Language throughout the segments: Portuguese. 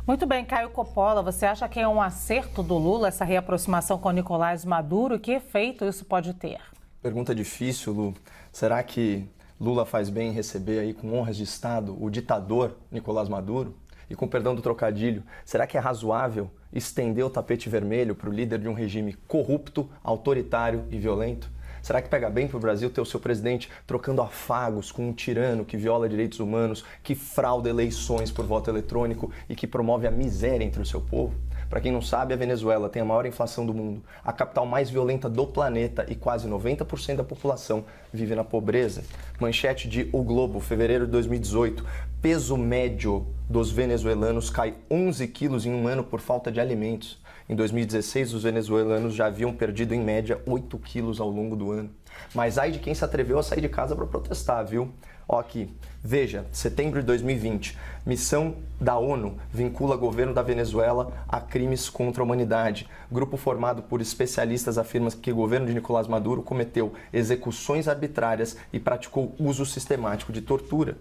Muito bem, Caio Coppola, você acha que é um acerto do Lula essa reaproximação com Nicolás Maduro? Que efeito isso pode ter? Pergunta difícil, Lu. Será que Lula faz bem em receber aí com honras de Estado o ditador Nicolás Maduro? E com perdão do trocadilho, será que é razoável estender o tapete vermelho para o líder de um regime corrupto, autoritário e violento? Será que pega bem para o Brasil ter o seu presidente trocando afagos com um tirano que viola direitos humanos, que frauda eleições por voto eletrônico e que promove a miséria entre o seu povo? Para quem não sabe, a Venezuela tem a maior inflação do mundo, a capital mais violenta do planeta e quase 90% da população vive na pobreza. Manchete de O Globo, fevereiro de 2018. Peso médio dos venezuelanos cai 11 quilos em um ano por falta de alimentos. Em 2016, os venezuelanos já haviam perdido, em média, 8 quilos ao longo do ano. Mas ai de quem se atreveu a sair de casa para protestar, viu? Ó aqui, veja, setembro de 2020, missão da ONU vincula governo da Venezuela a crimes contra a humanidade. Grupo formado por especialistas afirma que o governo de Nicolás Maduro cometeu execuções arbitrárias e praticou uso sistemático de tortura.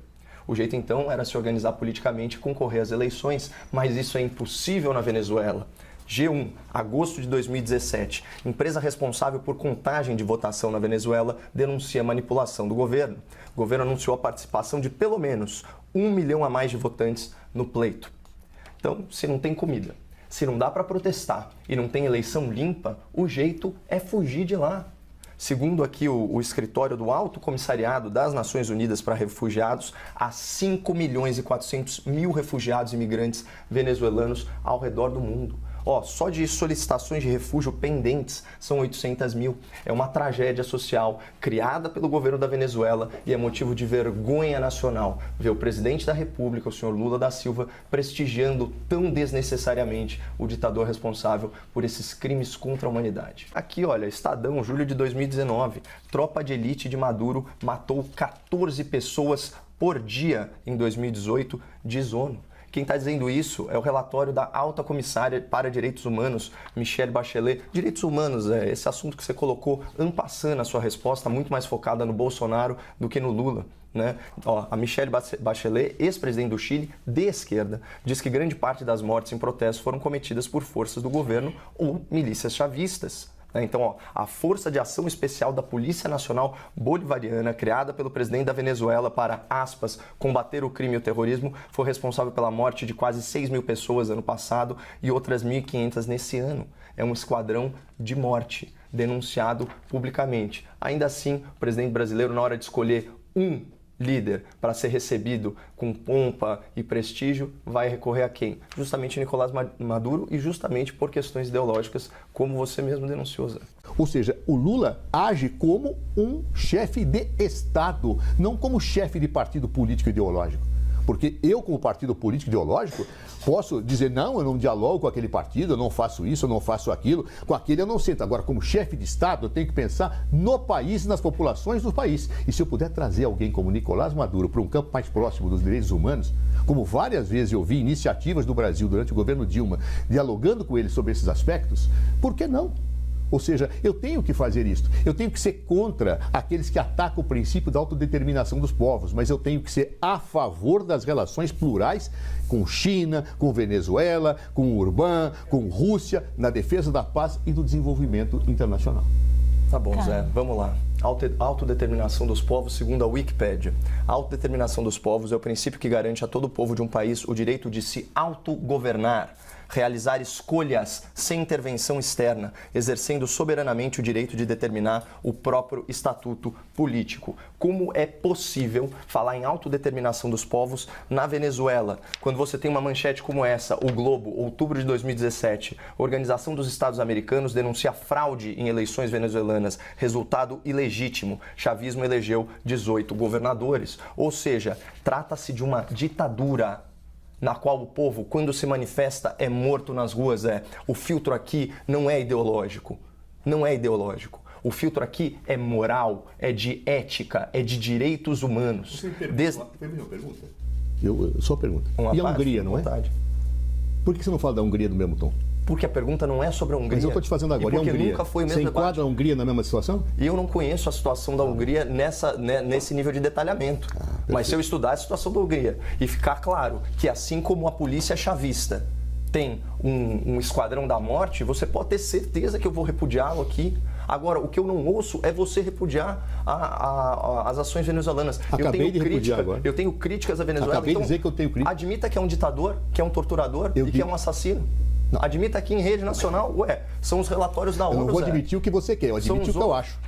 O jeito então era se organizar politicamente e concorrer às eleições, mas isso é impossível na Venezuela. G1, agosto de 2017. Empresa responsável por contagem de votação na Venezuela denuncia manipulação do governo. O governo anunciou a participação de pelo menos 1 milhão a mais de votantes no pleito. Então, se não tem comida, se não dá para protestar e não tem eleição limpa, o jeito é fugir de lá. Segundo aqui o escritório do Alto Comissariado das Nações Unidas para Refugiados, há 5 milhões e 400 mil refugiados e imigrantes venezuelanos ao redor do mundo. Só de solicitações de refúgio pendentes são 800 mil. É uma tragédia social criada pelo governo da Venezuela e é motivo de vergonha nacional ver o presidente da República, o senhor Lula da Silva, prestigiando tão desnecessariamente o ditador responsável por esses crimes contra a humanidade. Aqui, olha, Estadão, julho de 2019. Tropa de elite de Maduro matou 14 pessoas por dia em 2018, diz ONU. Quem está dizendo isso é o relatório da alta comissária para direitos humanos, Michelle Bachelet. Direitos humanos, esse assunto que você colocou en passant na sua resposta, muito mais focada no Bolsonaro do que no Lula, né? A Michelle Bachelet, ex-presidente do Chile, de esquerda, diz que grande parte das mortes em protestos foram cometidas por forças do governo ou milícias chavistas. Então, a Força de Ação Especial da Polícia Nacional Bolivariana, criada pelo presidente da Venezuela para, aspas, combater o crime e o terrorismo, foi responsável pela morte de quase 6 mil pessoas ano passado e outras 1.500 nesse ano. É um esquadrão de morte, denunciado publicamente. Ainda assim, o presidente brasileiro, na hora de escolher um líder para ser recebido com pompa e prestígio, vai recorrer a quem? Justamente Nicolás Maduro e justamente por questões ideológicas, como você mesmo denunciou, Zé. Ou seja, o Lula age como um chefe de Estado, não como chefe de partido político ideológico. Porque eu, como partido político ideológico, posso dizer, não, eu não dialogo com aquele partido, eu não faço isso, eu não faço aquilo, com aquele eu não sento. Agora, como chefe de Estado, eu tenho que pensar no país e nas populações do país. E se eu puder trazer alguém como Nicolás Maduro para um campo mais próximo dos direitos humanos, como várias vezes eu vi iniciativas do Brasil durante o governo Dilma, dialogando com ele sobre esses aspectos, por que não? Ou seja, eu tenho que fazer isso. Eu tenho que ser contra aqueles que atacam o princípio da autodeterminação dos povos, mas eu tenho que ser a favor das relações plurais com China, com Venezuela, com Urbán, com Rússia, na defesa da paz e do desenvolvimento internacional. Tá bom, Zé, vamos lá. Autodeterminação dos povos, segundo a Wikipédia. A autodeterminação dos povos é o princípio que garante a todo povo de um país o direito de se autogovernar, realizar escolhas sem intervenção externa, exercendo soberanamente o direito de determinar o próprio estatuto político. Como é possível falar em autodeterminação dos povos na Venezuela, quando você tem uma manchete como essa, O Globo, outubro de 2017, Organização dos Estados Americanos denuncia fraude em eleições venezuelanas, resultado ilegítimo, chavismo elegeu 18 governadores. Ou seja, trata-se de uma ditadura na qual o povo, quando se manifesta, é morto nas ruas. O filtro aqui não é ideológico. Não é ideológico. O filtro aqui é moral, é de ética, é de direitos humanos. Você terminou a pergunta? Só pergunta. E a Hungria, não é? Por que você não fala da Hungria no mesmo tom? Porque a pergunta não é sobre a Hungria. Mas eu estou te fazendo agora, e a Hungria? Nunca foi o mesmo Você enquadra debate. a Hungria na mesma situação? E eu não conheço a situação da Hungria nesse nível de detalhamento. Mas se eu estudar a situação da Hungria e ficar claro que assim como a polícia chavista tem um esquadrão da morte, você pode ter certeza que eu vou repudiá-lo aqui. Agora, o que eu não ouço é você repudiar as ações venezuelanas. Acabei de repudiar agora. Eu tenho críticas à Venezuela. Acabei de dizer que eu tenho críticas. Admita que é um ditador, que é um torturador e que é um assassino. Não. Admita aqui em rede nacional, são os relatórios da ONU. Eu não vou admitir o que você quer, eu admito o que eu acho.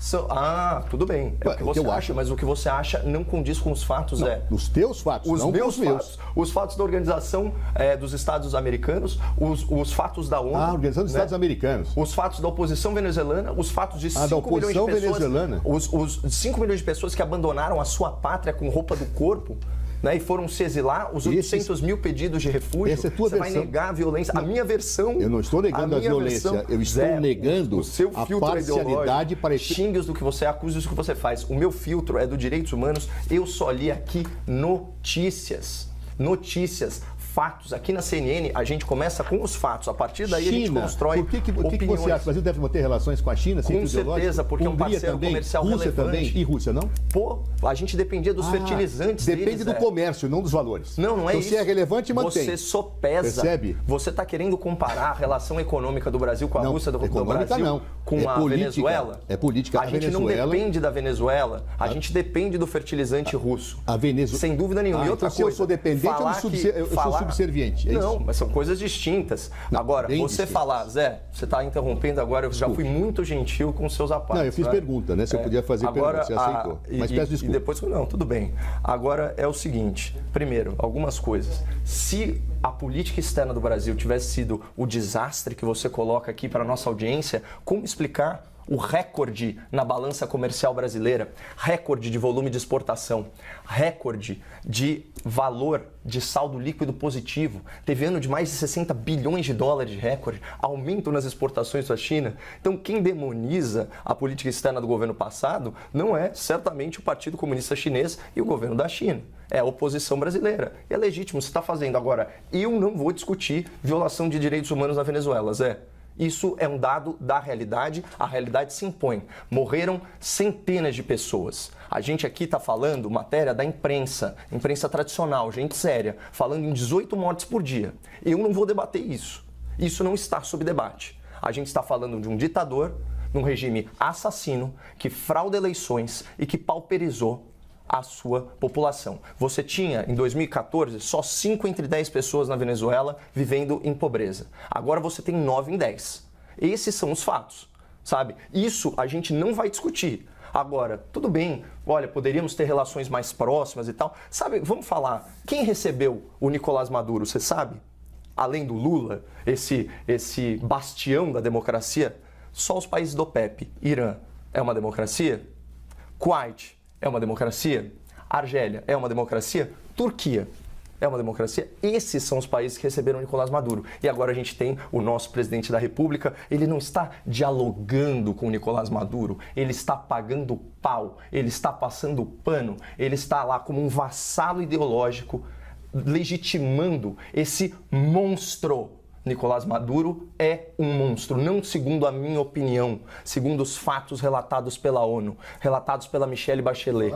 Tudo bem. É o que você acha, mas o que você acha não condiz com os fatos, Os teus fatos, não com os meus. Os fatos da Organização dos Estados Americanos, os fatos da ONU. Organização dos Estados Americanos. Os fatos da oposição venezuelana, os fatos de 5 da oposição milhões de pessoas. Venezuelana. Os 5 milhões de pessoas que abandonaram a sua pátria com roupa do corpo. Né, e foram se exilar, os 800 mil pedidos de refúgio. Essa é a tua Você versão. vai negar a violência. Não. A minha versão. Eu não estou negando a violência, eu estou negando a parcialidade para xingue-os do que você acusa, do que você faz. O meu filtro é do direitos humanos. Eu só li aqui notícias. Notícias. Fatos. Aqui na CNN, a gente começa com os fatos. A partir daí, China, a gente constrói por que você acha? O Brasil deve manter relações com a China? Com certeza, porque Hungria é um parceiro também, comercial Rússia relevante. também, e Rússia não? Pô, a gente dependia dos fertilizantes Depende deles, do comércio, não dos valores. Não é então, isso. Se é relevante, mantém. Você só pesa. Percebe? Você está querendo comparar a relação econômica do Brasil com a Rússia, do Brasil não. com a Venezuela? É política. A gente não depende da Venezuela, a gente depende do fertilizante russo. A Venezuela. Sem dúvida nenhuma. E outra então, se eu sou dependente, eu sou subserviente. É não, isso? mas são coisas distintas. Não, agora, você distintas. falar, Zé, você está interrompendo agora, eu já fui muito gentil com seus apartes. Não, eu fiz pergunta, né? Se eu podia fazer pergunta, você aceitou. Mas peço desculpa. E depois, não, tudo bem. Agora é o seguinte, primeiro, algumas coisas. Se a política externa do Brasil tivesse sido o desastre que você coloca aqui para a nossa audiência, como explicar o recorde na balança comercial brasileira, recorde de volume de exportação, recorde de valor de saldo líquido positivo, teve ano de mais de 60 bilhões de dólares de recorde, aumento nas exportações da China. Então, quem demoniza a política externa do governo passado não é certamente o Partido Comunista Chinês e o governo da China. É a oposição brasileira. E é legítimo, você está fazendo. Agora, eu não vou discutir violação de direitos humanos na Venezuela, Zé. Isso é um dado da realidade, a realidade se impõe. Morreram centenas de pessoas. A gente aqui está falando matéria da imprensa tradicional, gente séria, falando em 18 mortes por dia. Eu não vou debater isso. Isso não está sob debate. A gente está falando de um ditador, num regime assassino, que frauda eleições e que pauperizou a sua população. Você tinha, em 2014, só 5 entre 10 pessoas na Venezuela vivendo em pobreza. Agora você tem 9 em 10. Esses são os fatos, sabe? Isso a gente não vai discutir. Agora, tudo bem, olha, poderíamos ter relações mais próximas e tal. Sabe, vamos falar, quem recebeu o Nicolás Maduro, você sabe? Além do Lula, esse bastião da democracia, só os países do OPEP. Irã é uma democracia? Kuwait é uma democracia? Argélia é uma democracia? Turquia é uma democracia? Esses são os países que receberam Nicolás Maduro. E agora a gente tem o nosso presidente da República, ele não está dialogando com o Nicolás Maduro, ele está pagando pau, ele está passando pano, ele está lá como um vassalo ideológico, legitimando esse monstro. Nicolás Maduro é um monstro, não segundo a minha opinião, segundo os fatos relatados pela ONU, relatados pela Michelle Bachelet.